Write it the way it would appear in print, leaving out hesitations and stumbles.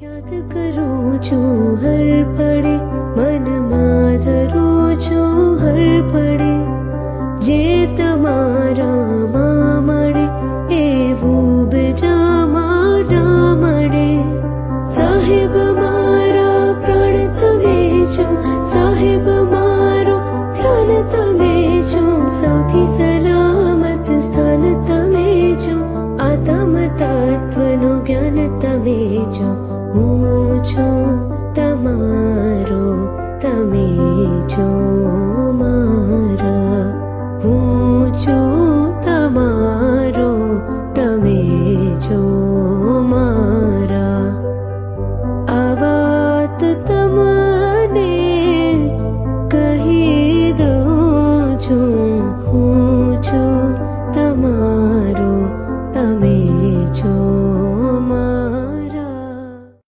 યાદ કરું છું હર પળે, મનમાં ધરું છું હર પળે, જે તમારામાં મળે એવું બીજામાં ના મળે. સાહેબ મારા પ્રાણ તમે છો, સાહેબ મારું ધ્યાન તમે છો, સૌથી સલામત સ્થાન તમે છો, આત્મ તત્વનું જ્ઞાન તમે છો. હું છું તમારો, તમે છો.